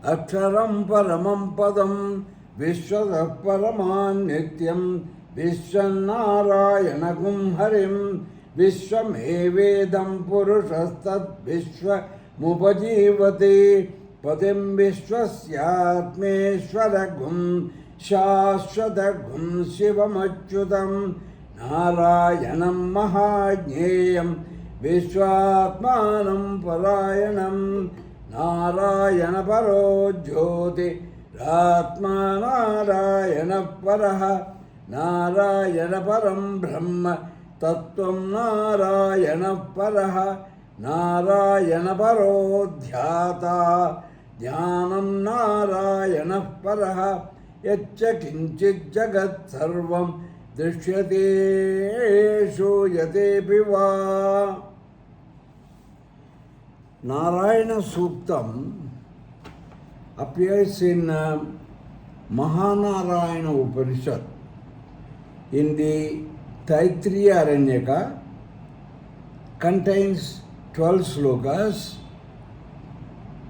Aksharam Paramam Padam Vishwada Paraman Nityam Vishwanarayanagum Harim Vishwamevedam Purushastat Vishwa Mupajivati Padim Vishwasyatmeshwaragum Shashwadagum Shivamachyutam Narayanam Mahajneyam Vishwatmanam Parayanam Narayana Paro Jyoti Ratma Narayana Paraha Narayana Param Brahma Tattvam Narayana Paraha Narayana Paro Dhyata Dhyanam Narayana Paraha Yaccha Kinchit Jagat Sarvam Drishyate Shuyate Piva. Narayana Suktam appears in Mahanarayana Upanishad. In the Taittiriya Aranyaka, contains 12 slokas.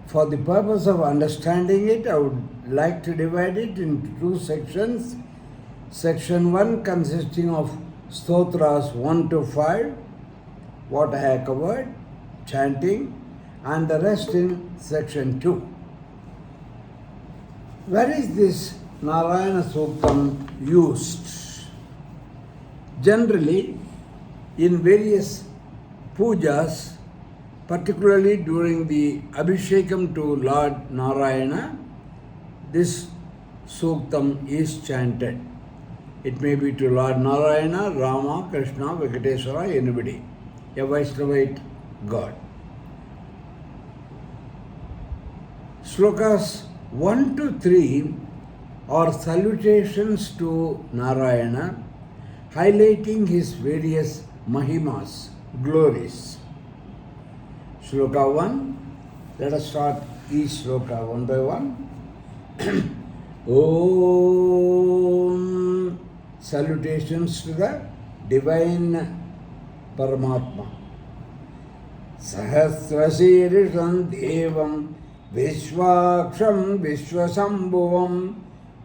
For the purpose of understanding it, I would like to divide it into two sections. Section 1 consisting of stotras 1 to 5, what I have covered, chanting, and the rest in section 2. Where is this Narayana Suktam used? Generally, in various pujas, particularly during the Abhishekam to Lord Narayana, this Suktam is chanted. It may be to Lord Narayana, Rama, Krishna, Venkateswara, anybody, a Vaishnavite god. Slokas 1 to 3 are salutations to Narayana, highlighting his various mahimas, glories. Sloka 1, let us start each sloka one by one. Om, salutations to the divine Paramatma. Sahasrasirisham Devam Vishwaksham Vishwasambhuvam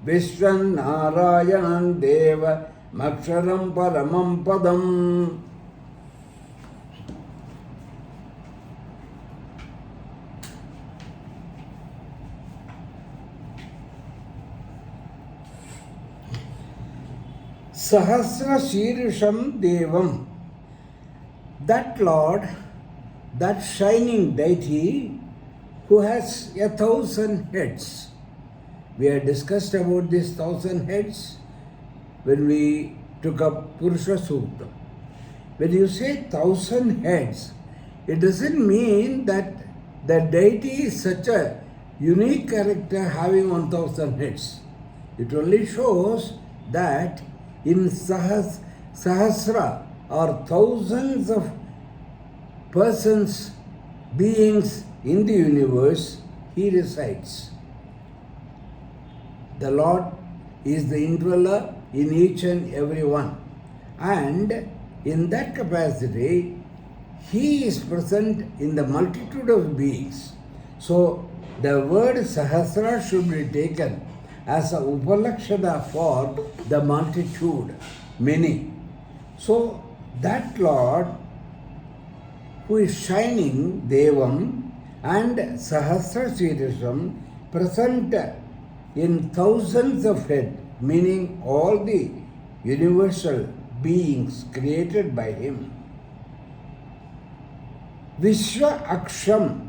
Vishwan Narayanam Deva Maksharam Paramam Padam. Sahasra Shirisham Devam. That Lord, that shining deity who has 1,000 heads. We had discussed about these 1,000 heads when we took up Purusha Sukta. When you say 1,000 heads, it doesn't mean that the deity is such a unique character having 1,000 heads. It only shows that in Sahasra or thousands of persons, beings in the universe, he resides. The Lord is the indweller in each and every one. And in that capacity, he is present in the multitude of beings. So the word Sahasra should be taken as a upalakshana for the multitude, many. So that Lord who is shining, Devam, and Sahasra Sirisham, present in thousands of heads, meaning all the universal beings created by him. Vishwa Aksham,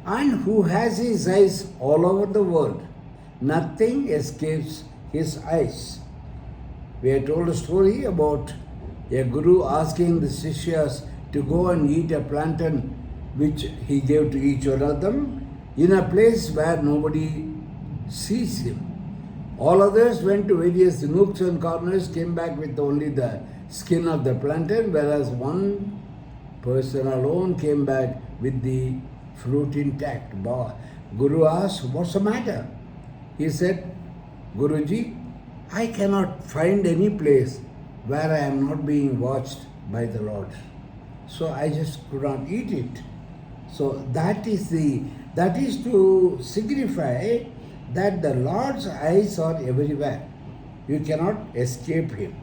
and who has his eyes all over the world. Nothing escapes his eyes. We are told a story about a guru asking the Sishyas to go and eat a plantain which he gave to each one of them in a place where nobody sees him. All others went to various nooks and corners, came back with only the skin of the plantain, whereas one person alone came back with the fruit intact. Guru asked, "What's the matter?" He said, "Guruji, I cannot find any place where I am not being watched by the Lord. So I just could not eat it." So that is the That is to signify that the Lord's eyes are everywhere. You cannot escape him.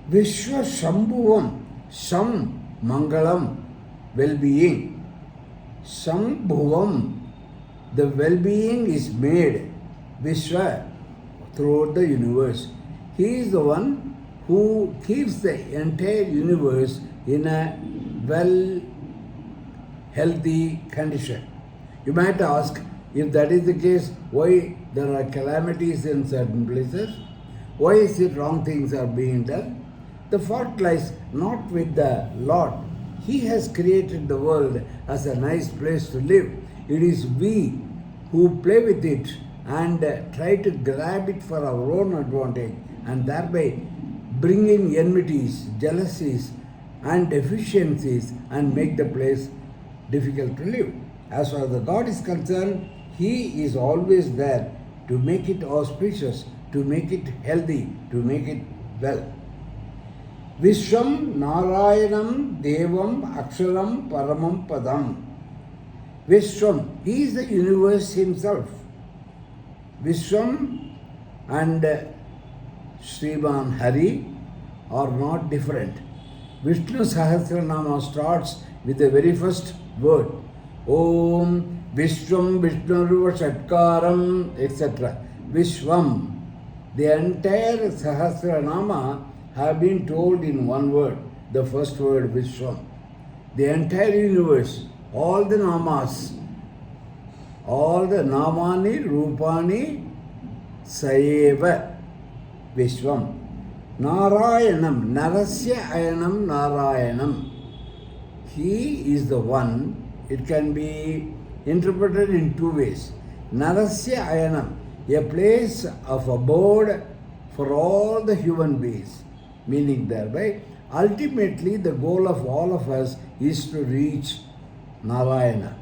Vishwa Shambhuvam, Sham Mangalam, well-being. Shambhuvam, the well-being is made, Vishwa, throughout the universe. He is the one who keeps the entire universe in a well, healthy condition. You might ask, if that is the case, why there are calamities in certain places? Why is it wrong things are being done? The fault lies not with the Lord. He has created the world as a nice place to live. It is we who play with it and try to grab it for our own advantage and thereby bring in enmities, jealousies and deficiencies and make the place difficult to live. As far as the God is concerned, He is always there to make it auspicious, to make it healthy, to make it well. Vishwam Narayanam Devam Aksharam Paramam Padam. Vishwam, He is the universe Himself. Vishwam and Sriman Hari are not different. Vishnu Sahasranama starts with the very first word. Om Vishwam Vishnuruva Shatkaram, etc. Vishwam. The entire Sahasranama have been told in one word, the first word Vishwam. The entire universe, all the namas, all the namani, rupani, saeva, Vishwam. Narayanam, Narasya Ayanam Narayanam. He is the one. It can be interpreted in two ways. Narasya Ayanam, a place of abode for all the human beings. Meaning thereby, ultimately the goal of all of us is to reach Narayana,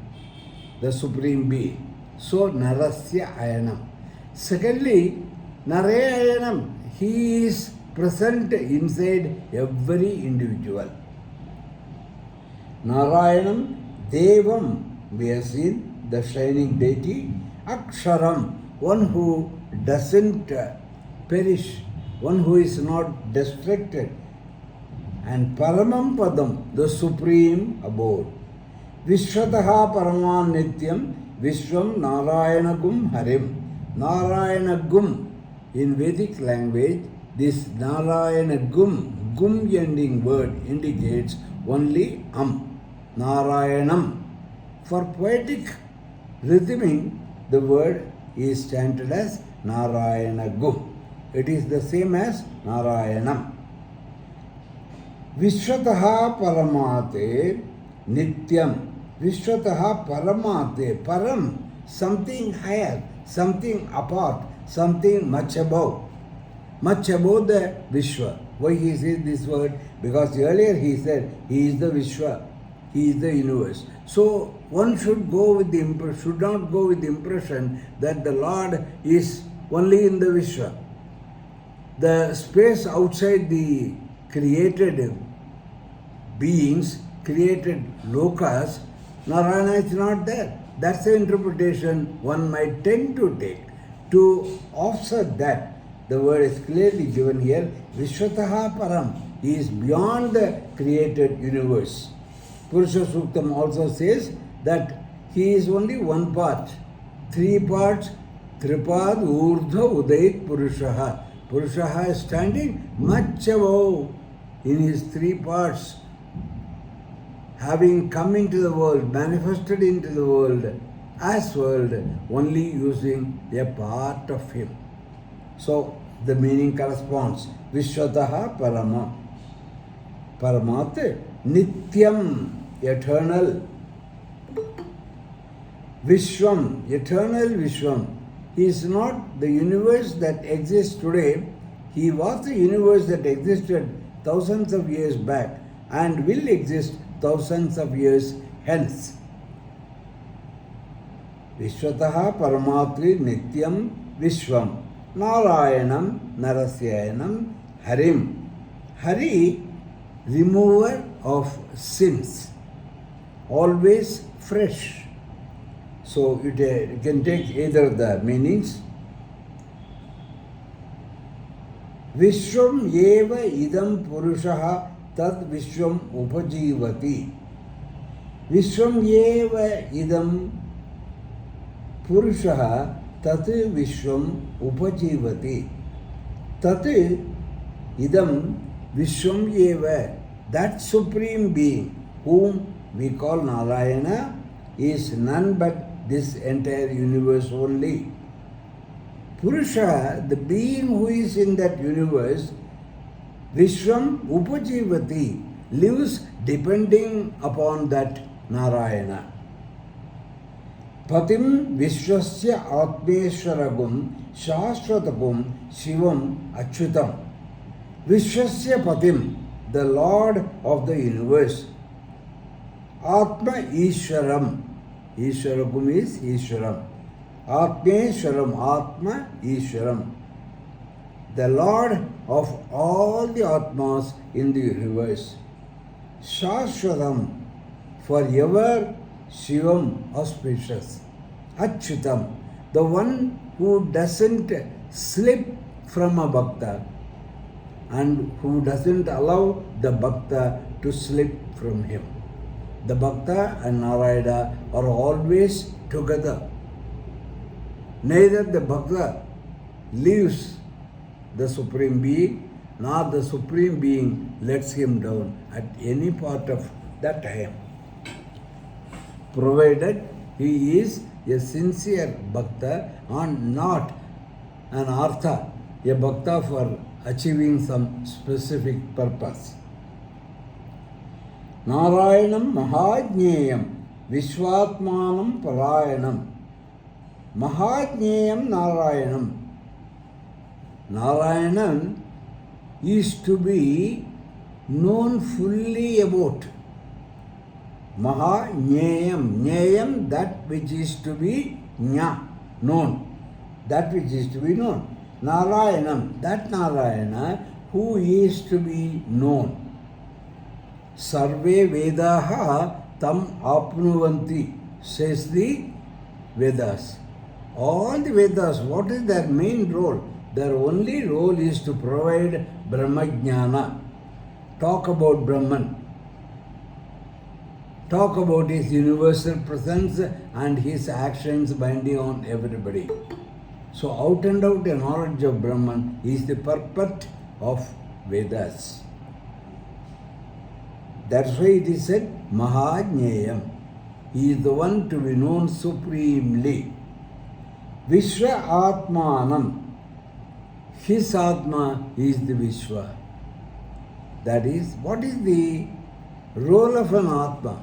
the Supreme Being. So, Narasya Ayanam. Secondly, Narayanam, He is present inside every individual. Narayanam, Devam, we have seen the shining deity. Aksharam, one who doesn't perish, one who is not destructed. And Paramam Padam, the supreme abode. Vishwataha Paraman Nityam, Vishwam Narayanagum Harim. Narayanagum, in Vedic language, this Narayanagum, gum ending word indicates only Narayanam. For poetic rhythming, the word is chanted as Narayanagum. It is the same as Narayanam. Vishwataha Paramate Nityam. Vishwataha Paramate. Param, something higher, something apart, something much above. Much above the Vishwa. Why he says this word? Because earlier he said he is the Vishwa, he is the universe. So one should should not go with the impression that the Lord is only in the Vishwa. The space outside the created beings, created lokas, Narayana is not there. That's the interpretation one might tend to take. To offset that, the word is clearly given here, Vishwataha Param. He is beyond the created universe. Purusha Suktam also says that he is only one part. Three parts, Tripad Urdha Udait Purushaha. Purushaha is standing much above in his three parts, having come into the world, manifested into the world, as world, only using a part of him. So the meaning corresponds. Vishwataha Parama. Paramate Nityam, eternal. Vishwam, eternal Vishwam. He is not the universe that exists today. He was the universe that existed thousands of years back and will exist thousands of years hence. Vishwataha Paramatri Nityam Vishwam. Narayanam Narasyayanam Harim. Hari, remover of sins, always fresh. So you can take either the meanings. Vishwam eva idam purushaha tad vishwam upajivati. Vishwam eva idam purushaha tat vishwam upajivati. Tat idam vishwam eva, that supreme being whom we call Narayana is none but this entire universe only. Purusha, the being who is in that universe, Vishwam Upajivati, lives depending upon that Narayana. Patim Vishwasya Atmeshwaragum Shashvatagum Shivam Achyutam. Vishwasya Patim, the Lord of the universe. Atma Ishwaram. Ishwaragum is Ishwaram. Atmeshwaram, Atma Ishwaram. The Lord of all the Atmas in the universe. Shashvatam, forever, Shivam, auspicious. Achyutam, the one who doesn't slip from a bhakta and who doesn't allow the bhakta to slip from him. The bhakta and Narayana are always together. Neither the bhakta leaves the Supreme Being, nor the Supreme Being lets him down at any part of that time, provided he is a sincere bhakta and not an artha, a bhakta for achieving some specific purpose. Narayanam Mahajneyam Vishwatmanam Parayanam. Mahajneyam Narayanam. Narayanan is to be known fully about. Mahajneyam. Nyayam, that which is to be known. That which is to be known. Narayanam, that Narayana who is to be known. Sarve Vedaha tam apnuvanti, says the Vedas. All the Vedas, what is their main role? Their only role is to provide Brahmajnana, talk about Brahman, talk about his universal presence and his actions binding on everybody. So out and out a knowledge of Brahman is the purport of Vedas. That's why it is said Mahajneyam. He is the one to be known supremely. Vishwa Atmanam. His Atma is the Vishwa. That is, what is the role of an Atma?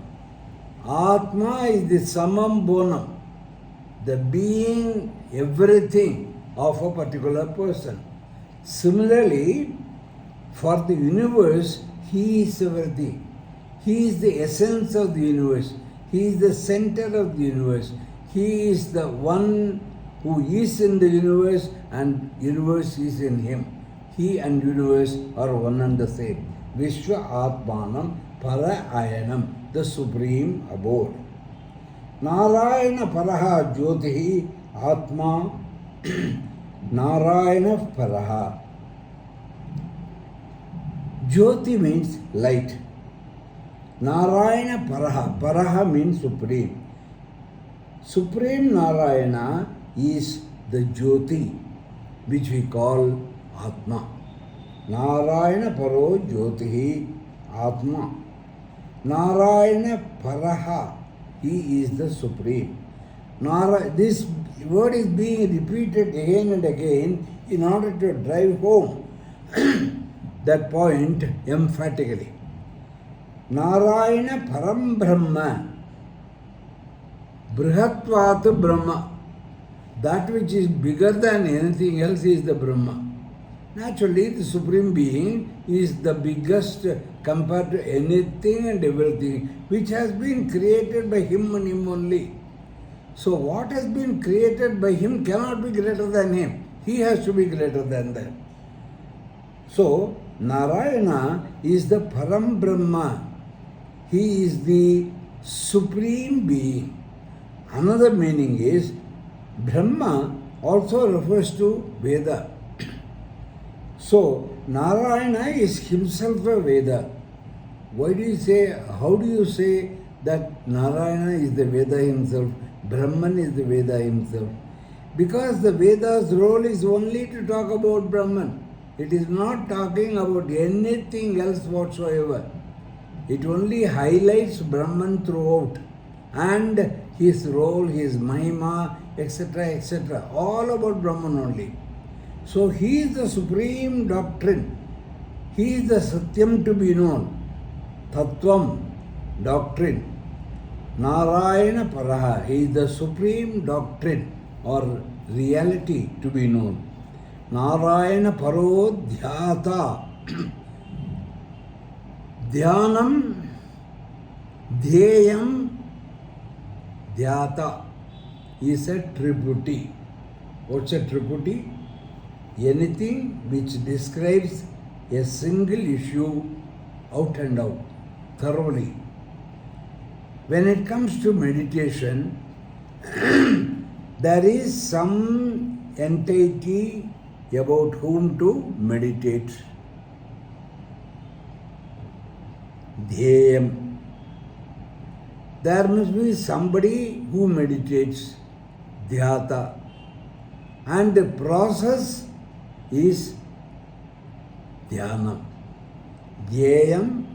Atma is the summum bonum, the being, everything of a particular person. Similarly, for the universe, he is everything. He is the essence of the universe. He is the center of the universe. He is the one who is in the universe and universe is in him. He and universe are one and the same. Vishwa Atmanam Parayanam, the supreme abode. Narayana Paraha Jyotihi Atma Narayana Paraha. Jyoti means light. Narayana Paraha. Paraha means supreme. Supreme Narayana is the Jyoti, which we call Atma. Narayana Paro Jyotihi Atma. Narayana Paraha. He is the supreme. This word is being repeated again and again in order to drive home that point emphatically. Narayana Param Brahma. Brihatvat Brahma. That which is bigger than anything else is the Brahma. Naturally, the Supreme Being is the biggest compared to anything and everything which has been created by Him and Him only. So what has been created by Him cannot be greater than Him. He has to be greater than that. So, Narayana is the Param Brahma. He is the Supreme Being. Another meaning is Brahma also refers to Veda. So Narayana is himself a Veda. Why do you say, how do you say that Narayana is the Veda himself, Brahman is the Veda himself? Because the Veda's role is only to talk about Brahman. It is not talking about anything else whatsoever. It only highlights Brahman throughout and his role, his mahima, etc., all about Brahman only. So he is the supreme doctrine. He is the Satyam to be known. Tattvam, doctrine. Narayana Paraha, he is the supreme doctrine or reality to be known. Narayana Paro Dhyata. Dhyanam, Dhyayam, Dhyata is a triputi. What's a triputi? Anything which describes a single issue out and out, thoroughly. When it comes to meditation, there is some entity about whom to meditate. Dhyayam. There must be somebody who meditates, Dhyata. And the process is Dhyanam. Dhyayam,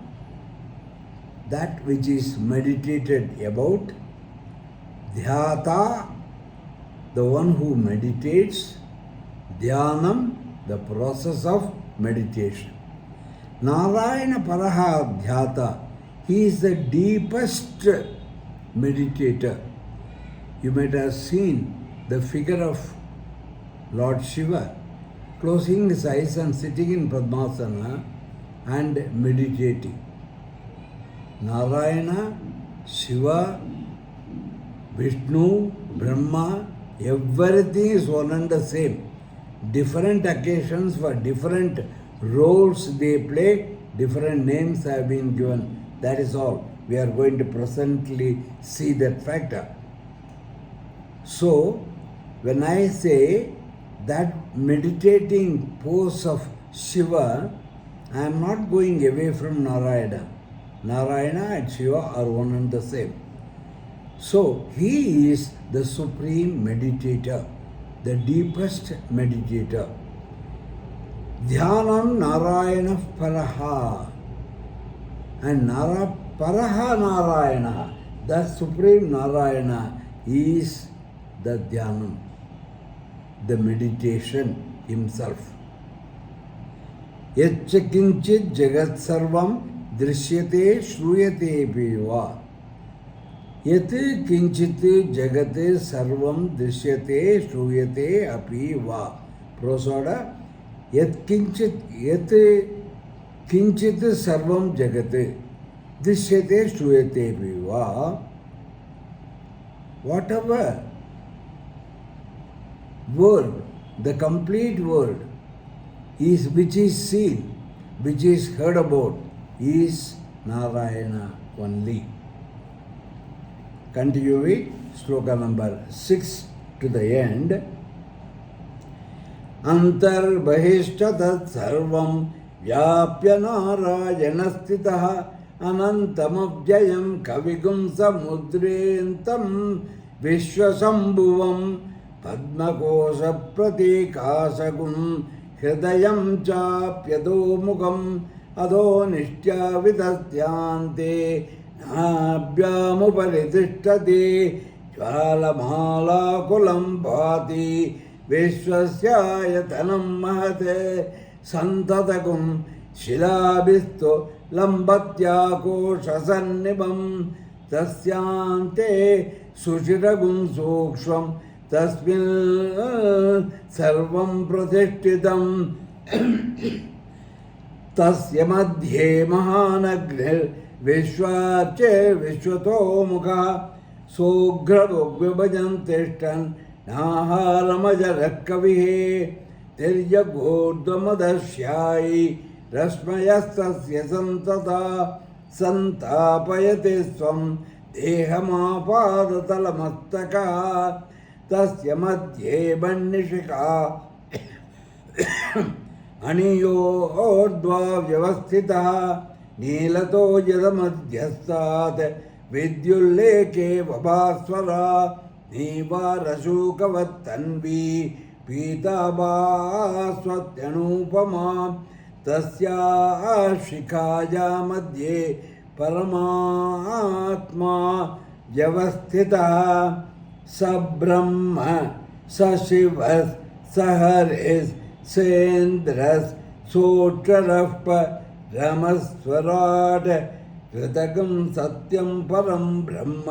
that which is meditated about. Dhyata, the one who meditates. Dhyanam, the process of meditation. Narayana Paraha Dhyata, he is the deepest meditator. You might have seen the figure of Lord Shiva closing his eyes and sitting in Padmasana and meditating. Narayana, Shiva, Vishnu, Brahma, everything is one and the same. Different occasions for different roles they play, different names have been given. That is all. We are going to presently see that factor. So, when I say that meditating pose of Shiva, I am not going away from Narayana. Narayana and Shiva are one and the same. So, he is the supreme meditator, the deepest meditator. Dhyanam Narayana Paraha. And Paraha Narayana, the supreme Narayana, is the Dhyanam, the meditation himself. Yaccha kinchit jagat sarvam drishyate shruyate piva. Yat kinchit jagate sarvam drishyate shruyate apiva. Prosoda. Yat kinchit sarvam jagate drishyate shruyate piva. Whatever world, the complete world, is which is seen, which is heard about, is Narayana only. Continue with sloka number 6 to the end. Antar bahishtatat sarvam vyapya narayana stitah anantamabhyayam kavigum samudrentam vishwasambhuvam padmakosha pratikasagum hridayam chapyado mukam ado nishtya vidastyante nabhyamuparitishtati jvalamala kulam bhati vishwasyayatanam mahate santatakum shilabhisto lambatyakosasannibam tasyante sushiragum sukshvam tasmin sarvam pratishtitam tasya madhye mahanagnir vishwache vishwato mukha sogravogvibhajan tishtan naharamajarakavihe tiryagurdvamadashyai rasmayastasya santata santapayate swam देहमापादतलमस्तका तस्य मध्ये बन्निशिखा अनियोर्ध्वा व्यवस्थितः नीलतो यदमध्यस्तात् विद्युल्लेखे वभास्वरा नीवारशूकवत्तन्वी पीताभास्वत्यनूपमा तस्याः शिखाया मध्ये परमात्मा व्यवस्थितः स ब्रह्म स शिवः स हरिः सेन्द्रः सोऽक्षरः परमस्वराट् कृतकं सत्यं परं ब्रह्म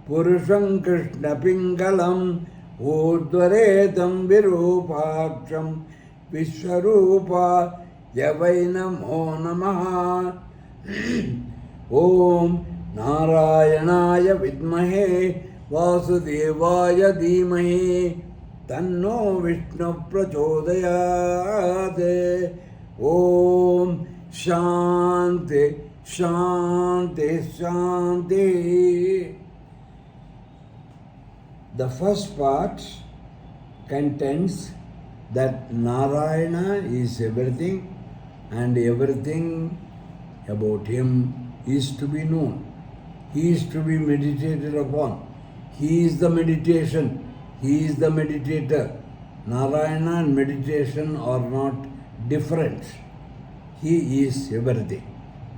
पुरुषं कृष्णपिङ्गलम् ऊर्ध्वरेतं विरूपाक्षं विश्वरूपाय वै नमो नमः। ॐ नारायणाय विद्महे वासुदेवाय धीमहि तन्नो विष्णुः प्रचोदयात्। ॐ शान्ति शान्ति शान्ति। The first part contains that Narayana is everything and everything about him is to be known. He is to be meditated upon. He is the meditation. He is the meditator. Narayana and meditation are not different. He is everything.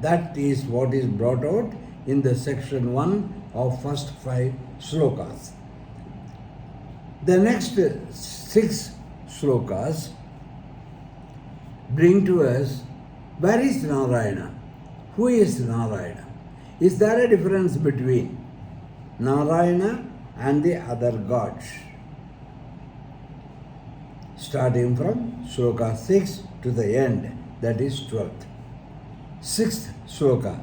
That is what is brought out in the section 1 of first 5 slokas. The next 6 slokas bring to us, where is Narayana? Who is Narayana? Is there a difference between Narayana and the other gods? Starting from sloka 6 to the end, that is 12th. 6th sloka.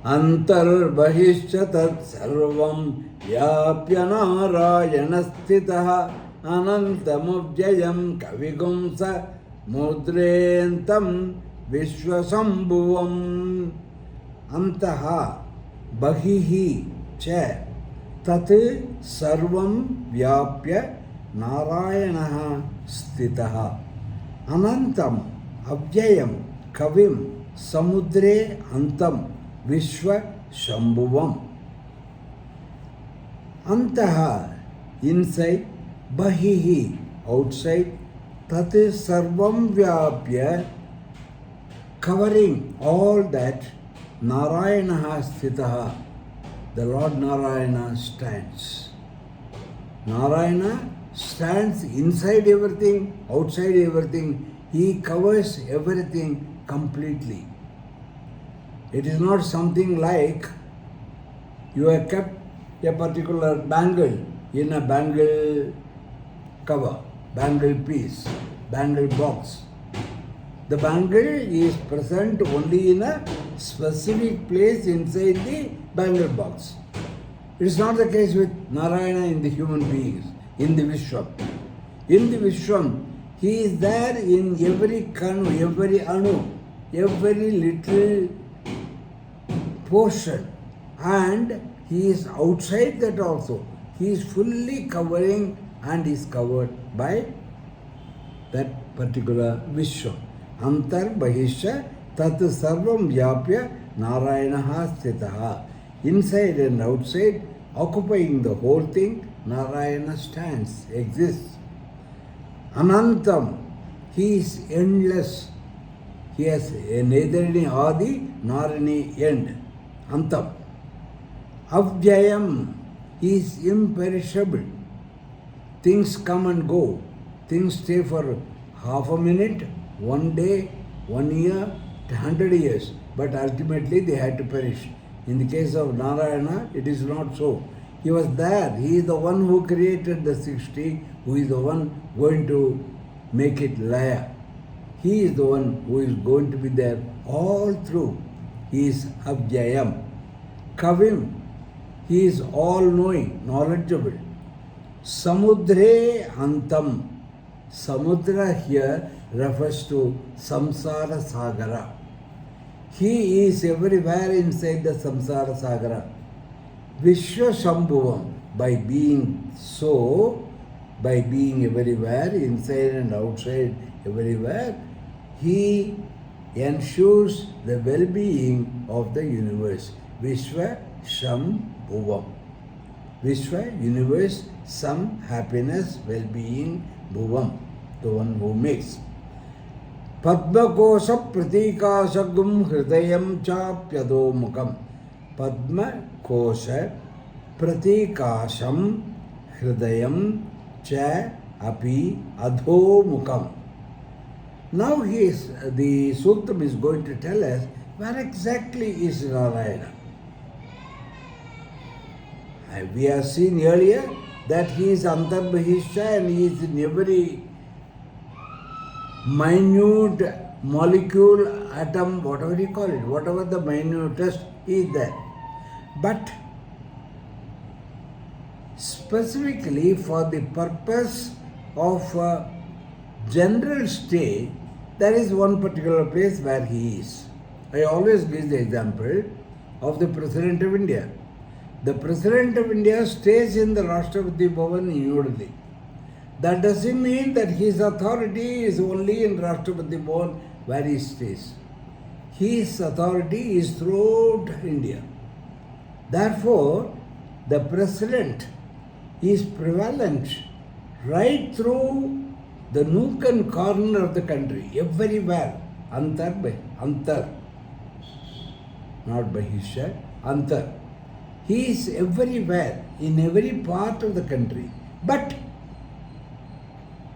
अंतर्बहिश्च तत्सर्वं व्याप्य नारायणस्थितः अनन्तमव्ययं कविगुंस मुद्रेन्तं विश्वशम्भुवम्। अन्तः बहिः च तत् सर्वं व्याप्य नारायणः स्थितः अनन्तम् अव्ययं कविं समुद्रे अन्तं विश्वशम्भुवम्। अन्तः inside, bahihi outside, tat sarvam vyapya covering all that Narayana sthitaha, the Lord Narayana stands. Narayana stands inside everything, outside everything. He covers everything completely. It is not something like you have kept a particular bangle in a bangle cover, bangle piece, bangle box. The bangle is present only in a specific place inside the bangle box. It is not the case with Narayana in the human beings, in the Vishwam. In the Vishwam, he is there in every kanu, every anu, every little portion, and he is outside that also. He is fully covering and is covered by that particular Vishwa. Antar Bahisha Tat Sarvam Vyapya Narayana Sthitaha. Inside and outside, occupying the whole thing, Narayana stands, exists. Anantam, he is endless. He has neither any Adi nor any end. Antam. Avjayam, he is imperishable. Things come and go. Things stay for half a minute, 1 day, 1 year, 100 years. But ultimately they had to perish. In the case of Narayana, it is not so. He was there. He is the one who created the 60, who is the one going to make it laya. He is the one who is going to be there all through. He is Abjayam. Kavim, he is all-knowing, knowledgeable. Samudre Antam. Samudra here refers to Samsara Sagara. He is everywhere inside the samsara sagara. Vishwa Shambhuvam, by being so, by being everywhere, inside and outside, everywhere, he ensures the well-being of the universe. Vishwa Shambhuvam. Vishwa, universe, some happiness, well-being, Bhuvam, the one who makes. Padmakosha pratikasagum hridayam chapyadomukam. Padmakosha pratikasham hridayam cha api adhomukam. Now the Suktam is going to tell us where exactly is Narayana. We have seen earlier that he is Antarbahishya and he is in every minute molecule, atom, whatever you call it, whatever the minutest is there. But specifically for the purpose of general stay, there is one particular place where he is. I always give the example of the President of India. The President of India stays in the Rashtrapati Bhavan in New Delhi. That doesn't mean that his authority is only in Rashtrapati Bhavan where he stays. His authority is throughout India. Therefore, the President is prevalent right through the nook and corner of the country, everywhere. Antar, not Bahishya, Antar. He is everywhere, in every part of the country. But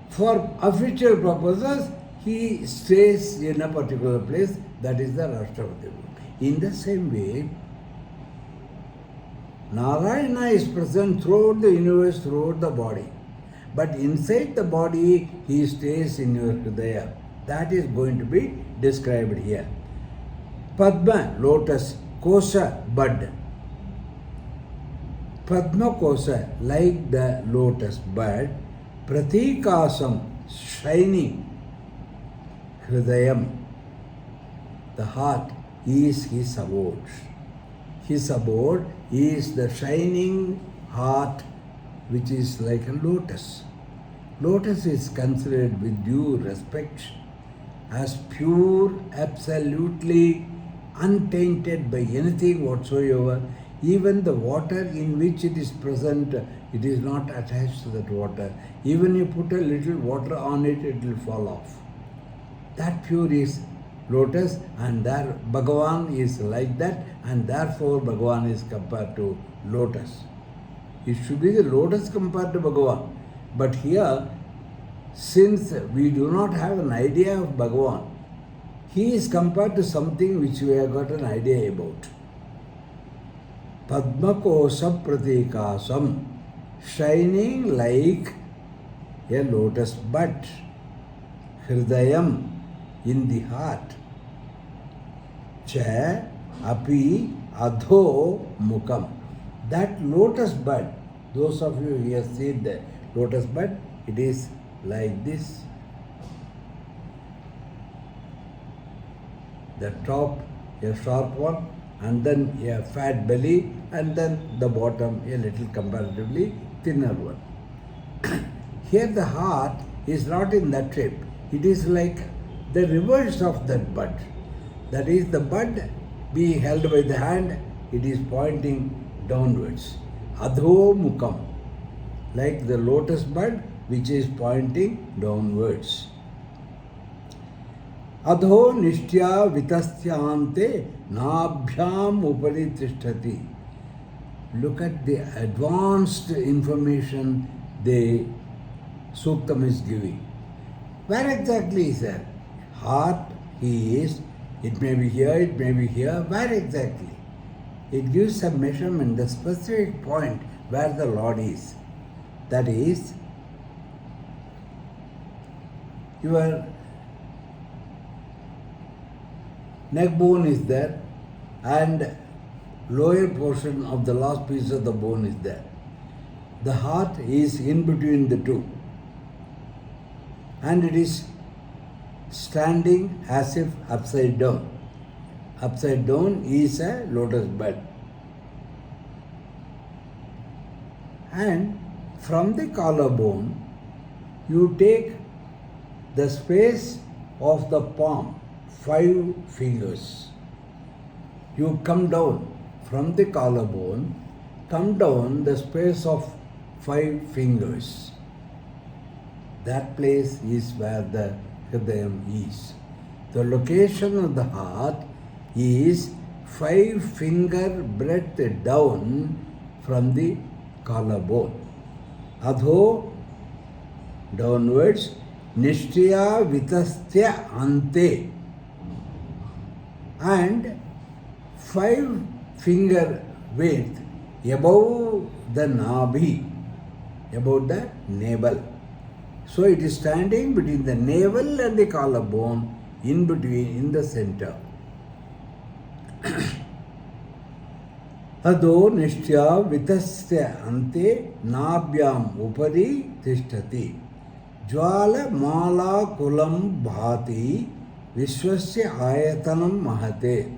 for official purposes, he stays in a particular place, that is the Rashtrapati. In the same way, Narayana is present throughout the universe, throughout the body. But inside the body, he stays in your Hridaya. That is going to be described here. Padma, lotus, Kosha, bud. Padma Kosha, like the lotus bud, Pratikasam, shining, Hridayam, the heart, is his abode. His abode is the shining heart which is like a lotus. Lotus is considered with due respect as pure, absolutely untainted by anything whatsoever. Even the water in which it is present, it is not attached to that water. Even you put a little water on it, it will fall off. That pure is lotus, and there Bhagavan is like that, and therefore Bhagavan is compared to lotus. It should be the lotus compared to Bhagavan. But here, since we do not have an idea of Bhagavan, he is compared to something which we have got an idea about. Padmakosha pratikasam, shining like a lotus bud. Hridayam, in the heart. Cha api adho mukam. That lotus bud, those of you who have seen the lotus bud, it is like this. The top, a sharp one, and then a fat belly, and then the bottom, a little comparatively thinner one. Here the heart is not in that shape. It is like the reverse of that bud. That is, the bud being held by the hand, it is pointing downwards. Adho mukam, like the lotus bud which is pointing downwards. Adho nishtya vitastyante nabhyam upari tishtati. Look at the advanced information the Suktam is giving. Where exactly is that? Heart, he is. It may be here, it may be here. Where exactly? It gives a measurement, the specific point where the Lord is. That is, your neck bone is there, and lower portion of the last piece of the bone is there. The heart is in between the two, and it is standing as if upside down. upside down is a lotus bud. And from the collarbone, you take the space of the palm, 5 fingers. You come down from the collarbone, come down the space of 5 fingers. That place is where the Hridayam is. The location of the heart is 5 finger breadth down from the collarbone. Adho, downwards, Nishtaya Vitastya Ante, and 5 finger width above the Nabhi, above the navel. So it is standing between the navel and the collarbone, in between, in the center. Adho nishtya vitasya ante nabhyam upari tishtati. Jwala mala kulam bhati vishwasya ayatanam mahate.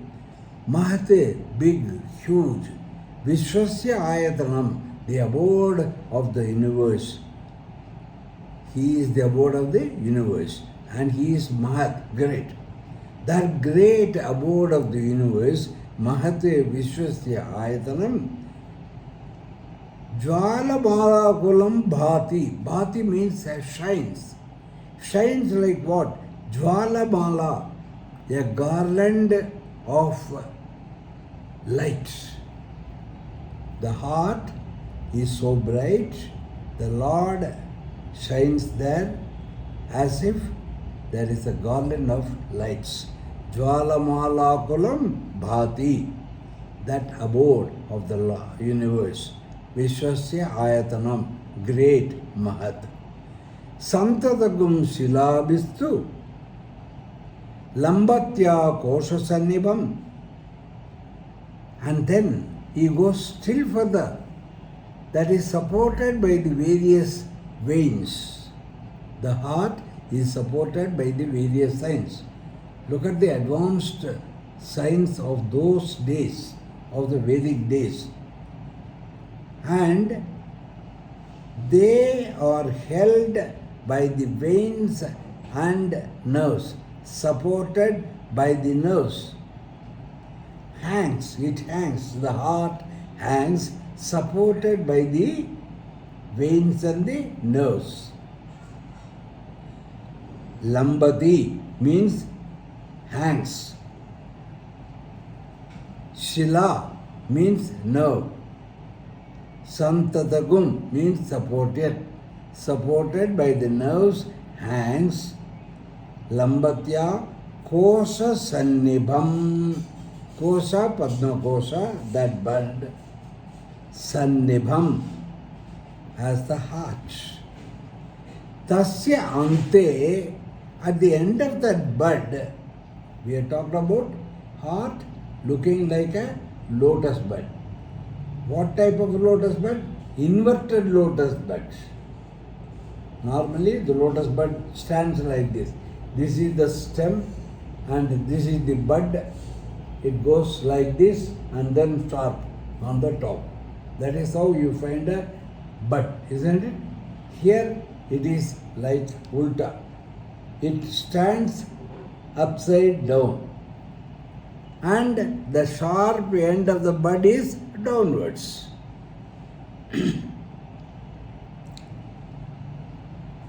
Mahate, big, huge. Vishwasya ayatanam, the abode of the universe. He is the abode of the universe, and he is Mahat, great. That great abode of the universe, Mahate Vishwasya Ayatanam, Jwala Bala Kulam Bhati. Bhati means shines. Shines like what? Jwala Mala, a garland of light. The heart is so bright, the Lord shines there as if there is a garland of lights. Jwalamala Kulam Bhati, that abode of the universe. Vishwasya Ayatanam, great Mahat. Santadagum Silabhistu Lambatya Kosha Sannibham. And then he goes still further. That is supported by the various veins. The heart is supported by the various signs. Look at the advanced signs of those days, of the Vedic days. And they are held by the veins and nerves, supported by the nerves. It hangs, the heart hangs, supported by the veins and the nerves. Lambati means hangs. Shila means nerve. Santatagum means supported by the nerves, hangs. Lambatya Kosha Sannibham. Kosha, Padma Kosha, that bud. Sannibham, as the heart. Tasya Ante, at the end of that bud, we are talking about heart looking like a lotus bud. What type of lotus bud? Inverted lotus bud. Normally the lotus bud stands like this. This is the stem and this is the bud. It goes like this and then sharp on the top. That is how you find a bud, isn't it? Here it is like ulta. It stands upside down. And the sharp end of the bud is downwards.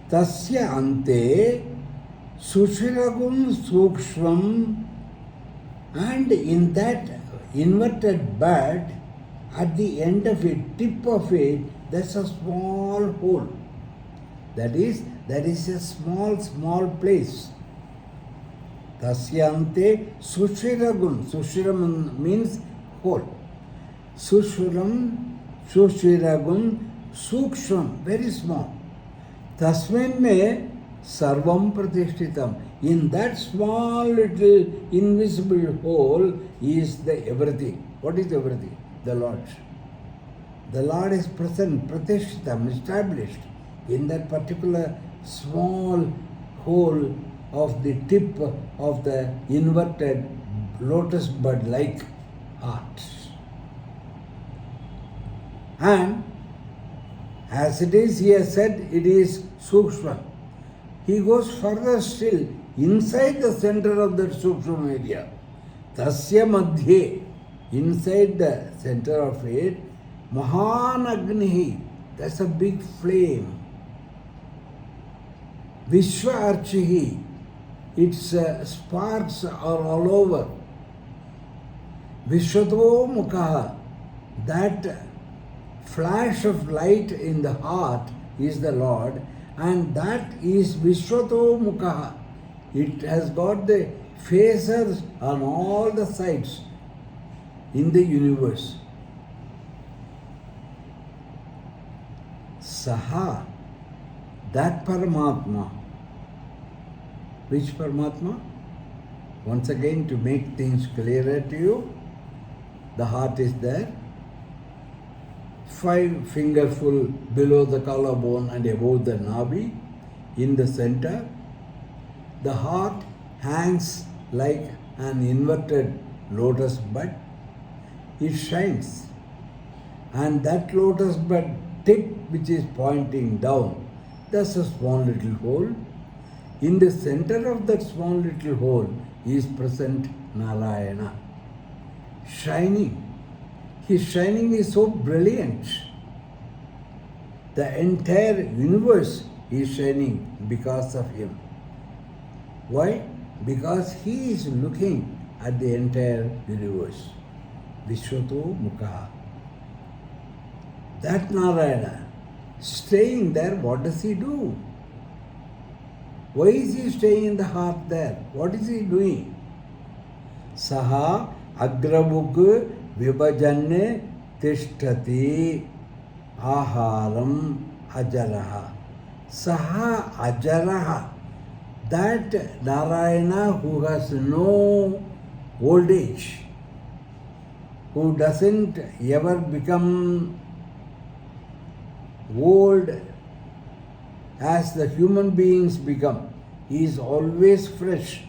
Tasya ante sushiragum sukshvam, and in that inverted bud, at the end of it, tip of it, there's a small hole. That is, there is a small place. Tasyante sushiragum. Sushiram means hole. Sushiragum suksham, very small. Tasmin me sarvam pratishtitam. In that small little invisible hole is the everything. What is everything? The Lord. The Lord is present, pratishtitam, established in that particular small hole of the tip of the inverted lotus bud like heart. And as it is, he has said, it is Sukshma. He goes further still, inside the center of that Sukshma area. Tasya madhye, inside the center of it, Mahan Agnihi, that's a big flame. Vishwa Archihi, its sparks are all over. Vishwato Mukha, that flash of light in the heart is the Lord, and that is Vishwato Mukha. It has got the faces on all the sides in the universe. Saha, that Paramatma. Which Paramatma? Once again, to make things clearer to you, the heart is there, 5 fingerful below the collarbone and above the nabi, in the center. The heart hangs like an inverted lotus bud. It shines, and that lotus bud tip which is pointing down, that's a small little hole. In the center of that small little hole is present Narayana, shining. His shining is so brilliant. The entire universe is shining because of him. Why? Because he is looking at the entire universe. Vishwato Mukha. That Narayana, staying there, what does he do? Why is he staying in the heart there? What is he doing? Saha agrabhug vibhajanne tishtati aharam ajaraha. Saha ajaraha. That Narayana who has no old age, who doesn't ever become old as the human beings become, he is always fresh.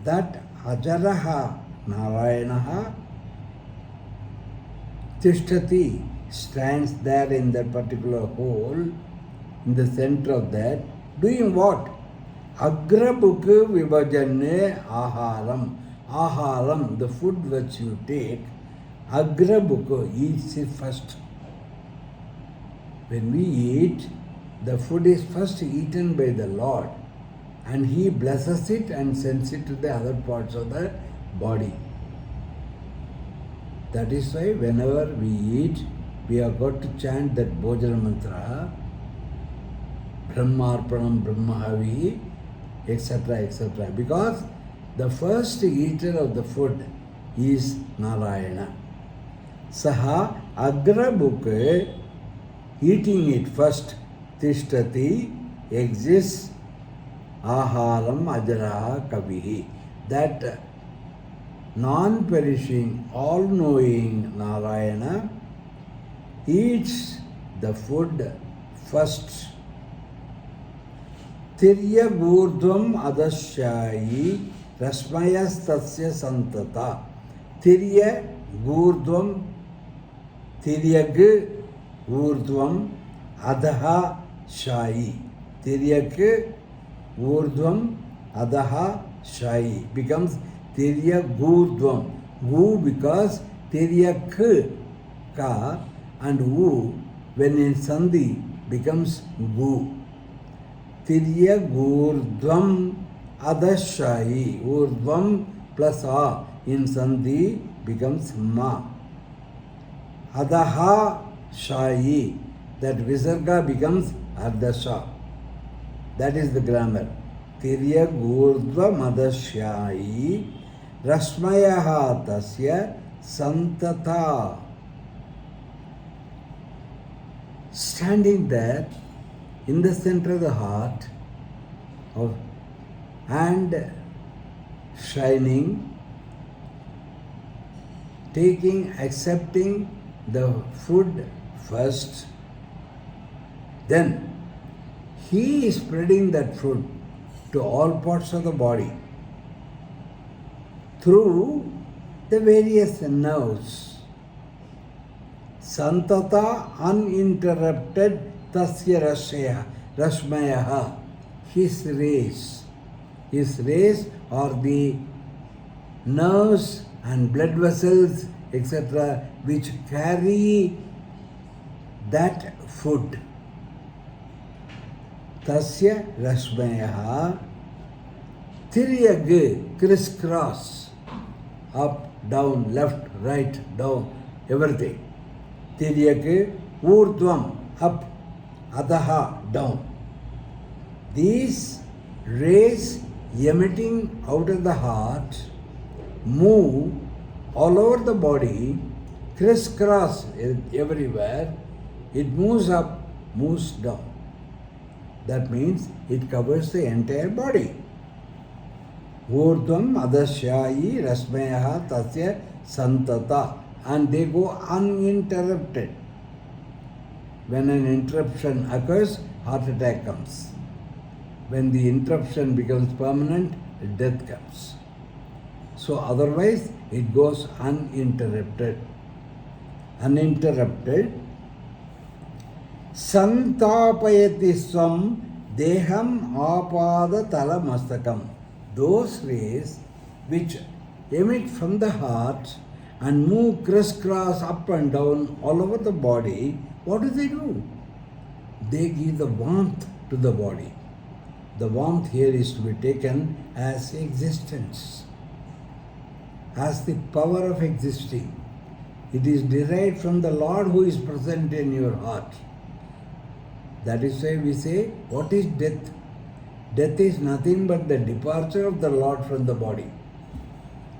That Ajaraha Narayanaha Tishtati stands there in that particular hole, in the center of that, doing what? Agrabhuk vibhajanne aharam. Aharam, the food which you take, agrabhuk, eats it first. When we eat, the food is first eaten by the Lord, and He blesses it and sends it to the other parts of the body. That is why whenever we eat, we have got to chant that Bhojana mantra, Brahmarpanam Brahmahavi, etc., etc. Because the first eater of the food is Narayana. Saha agrabhuk, eating it first, tishtati, exists, aharam ajaraha kavihi. That non-perishing, all-knowing Narayana eats the food first. Tirya gurdvam adasyayi rasmayas tasya santata. Tirya gurdvam, tiryag urdvam adaha shayi. Tiryak urdvam adaha shayi becomes tirya gurdvam. Gu because tiryak ka, and u when in sandhi becomes gu. Tirya gurdvam adashayi. Urdvam plus a in sandhi becomes ma. Adaha shayi. That visarga becomes ardasha. That is the grammar. Tirya gurdva madasyayi rasmayaha tasya santata. Standing there in the center of the heart and shining, accepting the food first, then he is spreading that food to all parts of the body. through the various nerves. Santata uninterrupted tasya rashmayaha, his rays are the nerves and blood vessels, etc., which carry that food. Tasya rashmayaha, tiryag, crisscross, up, down, left, right, down, everything. Tiryag, urdhvam, up, adaha, down. These rays emitting out of the heart move all over the body, crisscross everywhere. It moves up, moves down. That means it covers the entire body. Urdhvam adasyayi rasmayaha tasya santata, and they go uninterrupted. When an interruption occurs, heart attack comes. When the interruption becomes permanent, death comes. So otherwise, it goes uninterrupted. Santapayati swam deham apada tala mastakam. Those rays which emit from the heart and move crisscross up and down all over the body, what do? They give the warmth to the body. The warmth here is to be taken as existence, as the power of existing. It is derived from the Lord who is present in your heart. That is why we say, what is death? Death is nothing but the departure of the Lord from the body.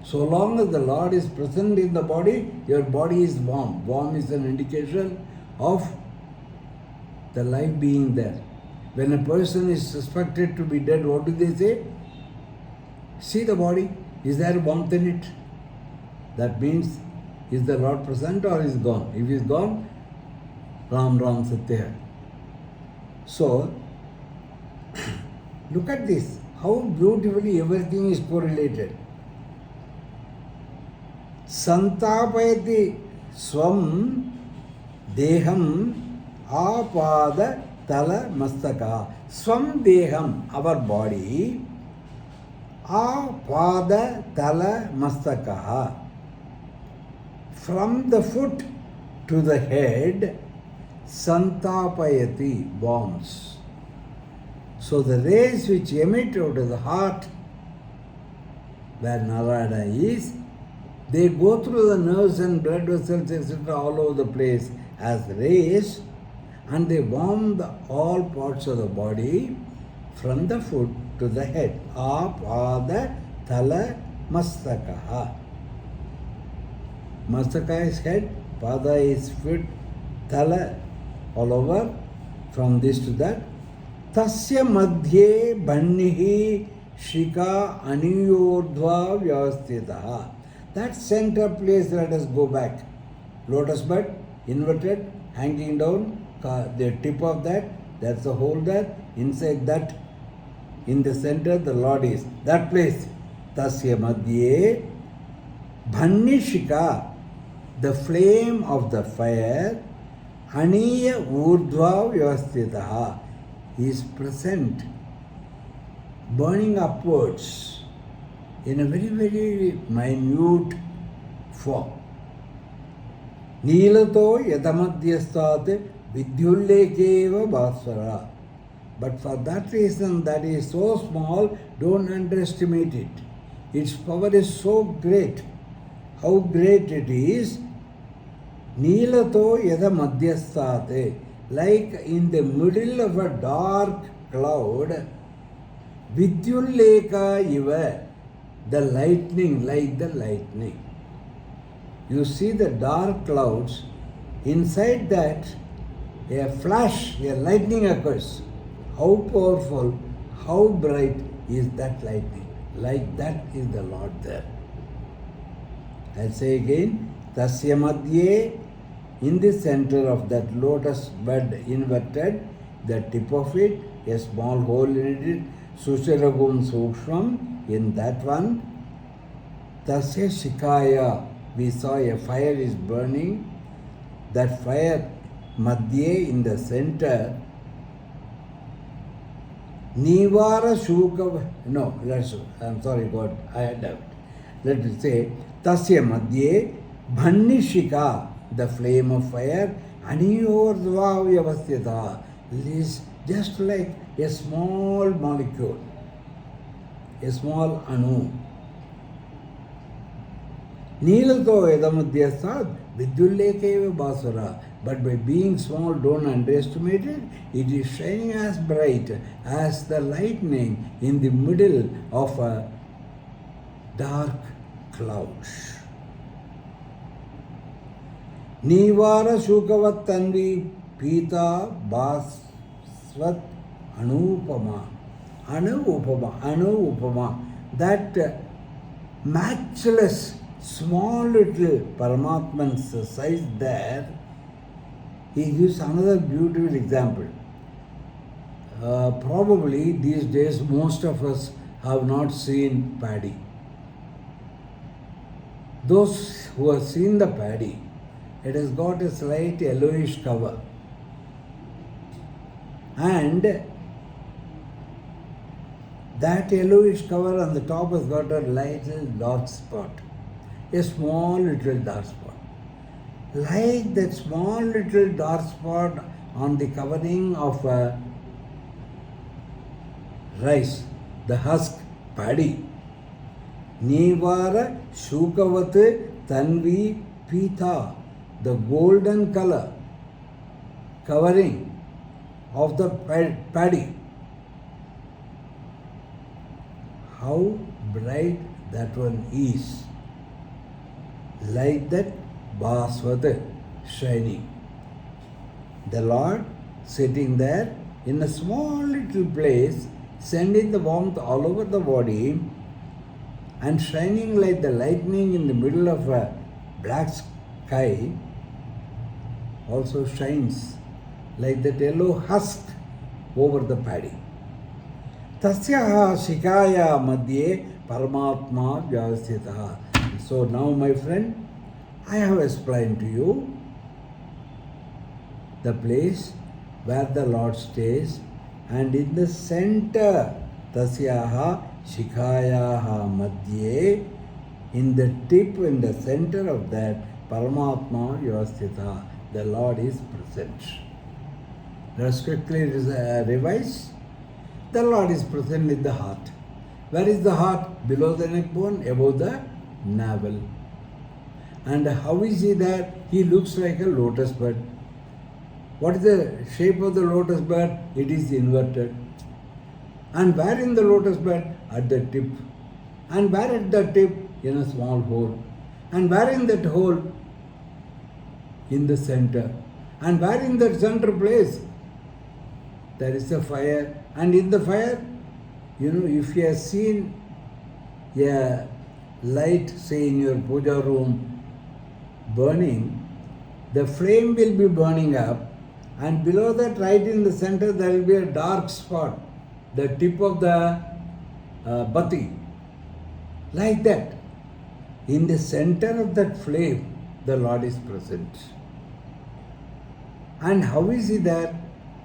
So long as the Lord is present in the body, your body is warm. Warm is an indication of the life being there. When a person is suspected to be dead, what do they say? See the body. Is there warmth in it? That means, is the Lord present or is gone? If he is gone, Ram Ram Satya. So, look at this. How beautifully everything is correlated. Santapayati swam deham apada tala mastaka. Swam deham, our body, apada tala mastaka. From the foot to the head, santapayati, warms. So the rays which emit out of the heart, where Narayana is, they go through the nerves and blood vessels, etc., all over the place as rays, and they warm all parts of the body from the foot to the head. Apada tala mastakaha. Mastaka is head, pada is foot, tala all over, from this to that. Tasya madhye bannihi shika aniyodhva vyavastitaha. That center place, let us go back. Lotus bud, inverted, hanging down, the tip of that, that's the hole there. Inside that, in the center, the Lord is. That place, tasya madhye bhannishika, the flame of the fire, aniya urdhva vyavastitaha, is present, burning upwards in a very, very minute form. Nilato yadamadhyastat vidyullekeva bhasvara. But for that reason, that is so small, don't underestimate it. Its power is so great. How great it is. Nilato yadamadhyastat, like in the middle of a dark cloud, vidyulleka iva, the lightning, like the lightning. You see the dark clouds, inside that a flash, a lightning occurs. How powerful, how bright is that lightning? Like that is the Lord there. I'll say again, tasya madhye, in the center of that lotus bud inverted, the tip of it, a small hole in it, Susharagum Suksham, in that one, Tasya Shikaya, we saw a fire is burning. That fire, Madhye, in the center, Nivara Shuka, no, I'm sorry, God, I had doubt. Let us say, Tasya Madhye, Bhannishika, the flame of fire, Aniyorva Vyavasthita, is just like a small molecule, a small anu. Neelato Edamadhyasad, Vidyullekeva Basura. But by being small, don't underestimate it. It is shining as bright as the lightning in the middle of a dark cloud. Nivara Shukavat Tanvi Pita Baswat Anupama. Anupama. That matchless small little Paramatman's size there, he gives another beautiful example. Probably these days most of us have not seen paddy. Those who have seen the paddy, it has got a slight yellowish cover. And that yellowish cover on the top has got a little dark spot. A small little dark spot. Like that small little dark spot on the covering of a rice, the husk, paddy. Nivara Shukavat Tanvi Pita, the golden color covering of the paddy. How bright that one is. Like that Baswat shining. The Lord sitting there in a small little place, sending the warmth all over the body and shining like the lightning in the middle of a black sky, also shines like that yellow husk over the paddy. Tasyaha Shikaya Madhye Paramatma Vyavasthitaha. So now, my friend, I have explained to you the place where the Lord stays, and in the center, Tasyaha Shikayaha Madhye, in the tip, in the center of that, Paramatma Vyavasthita, the Lord is present. Let's quickly revise. The Lord is present in the heart. Where is the heart? Below the neck bone, above the navel. And how is he there? He looks like a lotus bud. What is the shape of the lotus bud? It is inverted. And where in the lotus bud? At the tip. And where at the tip? In a small hole. And where in that hole? In the center. And where in that center place? There is a fire. And in the fire, if you have seen a light, say in your puja room, burning, the flame will be burning up, and below that, right in the center, there will be a dark spot, the tip of the bati. Like that. In the center of that flame, the Lord is present. And how is he there?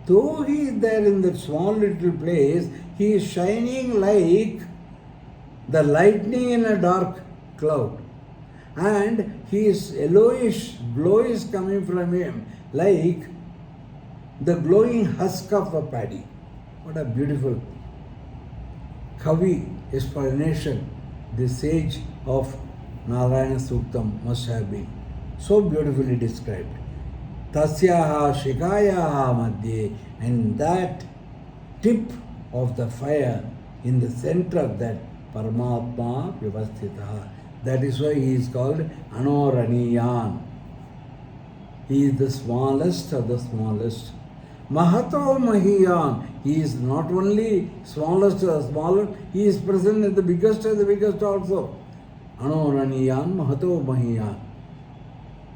Though he is there in that small little place, he is shining like the lightning in a dark cloud. And his yellowish glow is coming from him like the glowing husk of a paddy. What a beautiful Kavi explanation the sage of Narayana Suktam must have been. So beautifully described. Tasyaha Shikayaha Madhye, and that tip of the fire in the center of that Paramatma Vyavasthitaha. That is why he is called Anoraniyan. He is the smallest of the smallest. Mahato Mahiyan. He is not only smallest of the smaller, he is present in the biggest of the biggest also. Anoraniyan Mahato Mahiyan.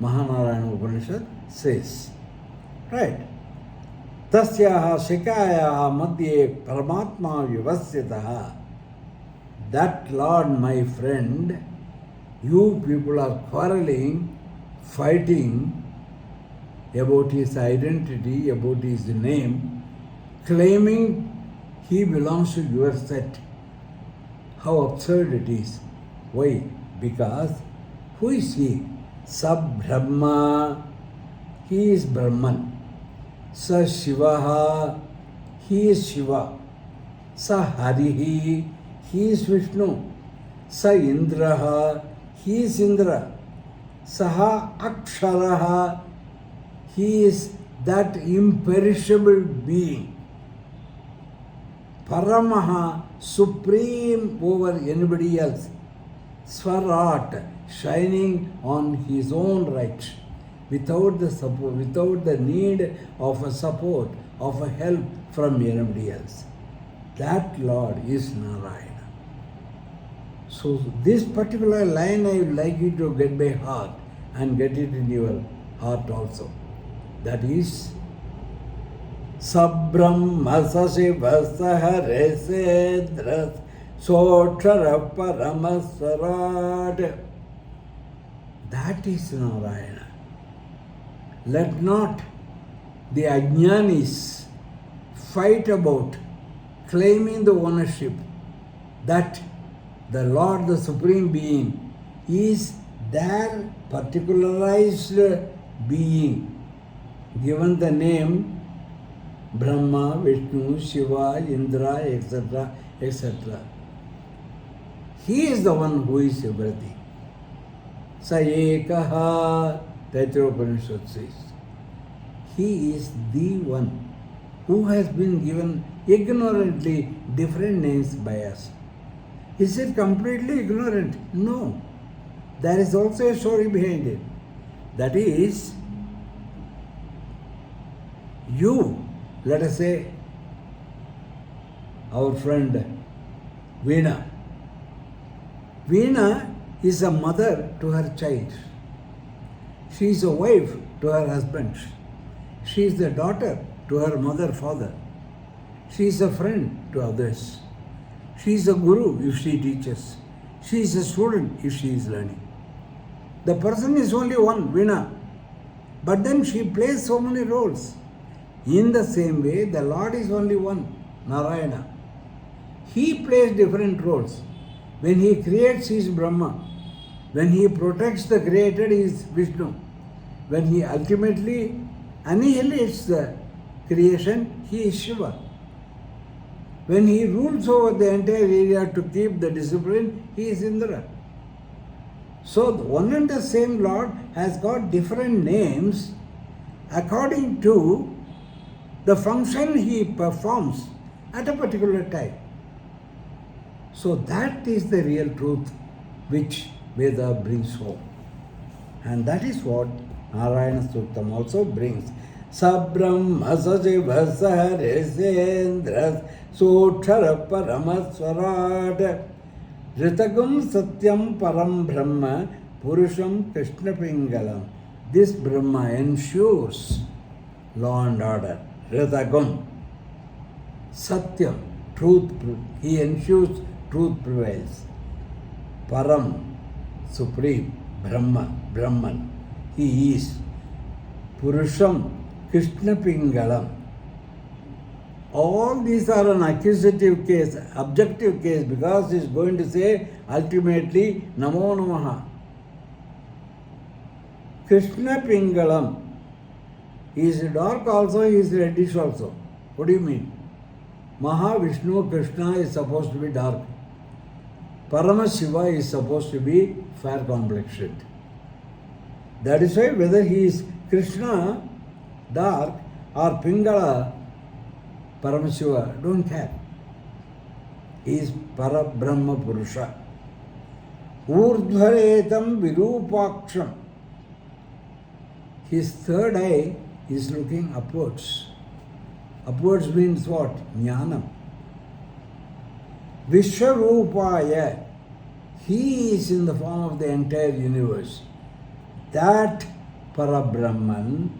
Mahanarayana Upanishad says. Right. Tasyaha Shikayaha Madhye Paramatma Vyavasthitaha. That Lord, my friend, You people are quarreling, fighting about his identity, about his name, claiming he belongs to your set. How absurd it is. Why? Because who is he? Sab Brahma, he is Brahman. Sa Shivaha, he is Shiva. Sa Harihi, he is Vishnu. Sa Indraha, he is Indra. Saha Aksharaha, he is that imperishable being. Paramaha, supreme over anybody else. Swarat, shining on his own right, without the support, without the need of a support, of a help from anybody else. That Lord is Narayana. So this particular line I would like you to get by heart and get it in your heart also. That is Sabrahma Sasivasa Resedras Sotara Paramasarad. That is Narayana. Let not the Ajnanis fight about claiming the ownership that the Lord, the Supreme Being, is their particularized being, given the name Brahma, Vishnu, Shiva, Indra, etc., etc. He is the one who is everything. Sa ekaha, Taittiriya Upanishad says. He is the one who has been given ignorantly different names by us. Is it completely ignorant? No. There is also a story behind it. That is, you, let us say, our friend Veena. Veena is a mother to her child. She is a wife to her husband. She is the daughter to her mother, father. She is a friend to others. She is a guru if she teaches. She is a student if she is learning. The person is only one, Veena. But then she plays so many roles. In the same way, the Lord is only one, Narayana. He plays different roles. When he creates, he is Brahma. When he protects the created, he is Vishnu. When he ultimately annihilates the creation, he is Shiva. When he rules over the entire area to keep the discipline, he is Indra. So one and the same Lord has got different names according to the function he performs at a particular time. So that is the real truth which Veda brings home. And that is what Narayana Suktam also brings. Sabrahma Sasivasa Resendras Sotara Paramaswarat Ritagam Satyam Param Brahma Purusham Krishna Pingalam. This Brahma ensures law and order. Ritagam Satyam, truth, he ensures truth prevails. Param, supreme, Brahman, he is. Purusham, Krishna Pingalam. All these are an accusative case, objective case, because he is going to say ultimately Namo Namaha. Krishna Pingalam. He is dark also, he is reddish also. What do you mean? Mahavishnu Krishna is supposed to be dark. Paramashiva is supposed to be fair complexioned. That is why whether he is Krishna, dark, or Pingala, Paramashiva, don't care. He is Parabrahma Purusha. Urdhvaretam Virupaksham. His third eye is looking upwards. Upwards means what? Jnanam. Vishwarupaya. He is in the form of the entire universe. That Parabrahman,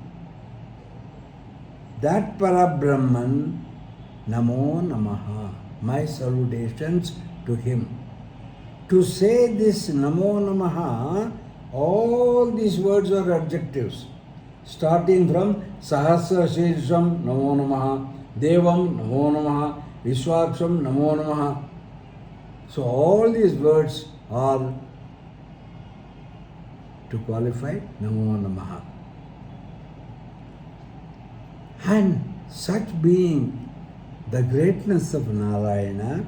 Namo Namaha. My salutations to him. To say this Namo Namaha, all these words are adjectives. Starting from Sahasra Shirsham Namo Namaha, Devam Namo Namaha, Vishwaksham Namo Namaha. So all these words are to qualify Namo Namaha. And such being the greatness of Narayana,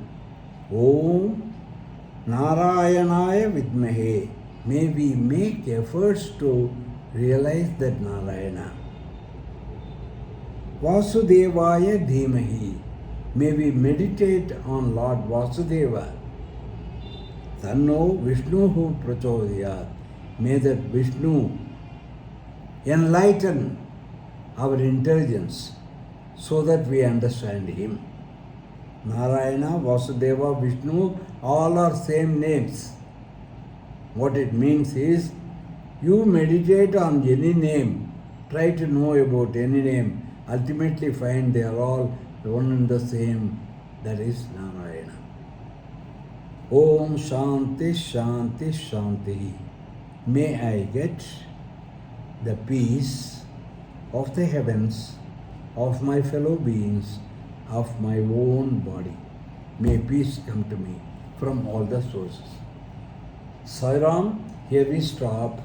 Om Narayanaya Vidmahe, may we make efforts to realize that Narayana. Vasudevaya Dhimahi, may we meditate on Lord Vasudeva. Tanno Vishnuhu Prachodayat, may that Vishnu enlighten our intelligence so that we understand him. Narayana, Vasudeva, Vishnu, all are same names. What it means is, you meditate on any name, try to know about any name, ultimately find they are all one and the same, that is Narayana. Om Shanti Shanti Shanti. May I get the peace of the heavens, of my fellow beings, of my own body. May peace come to me from all the sources. Sai Ram, here we stop.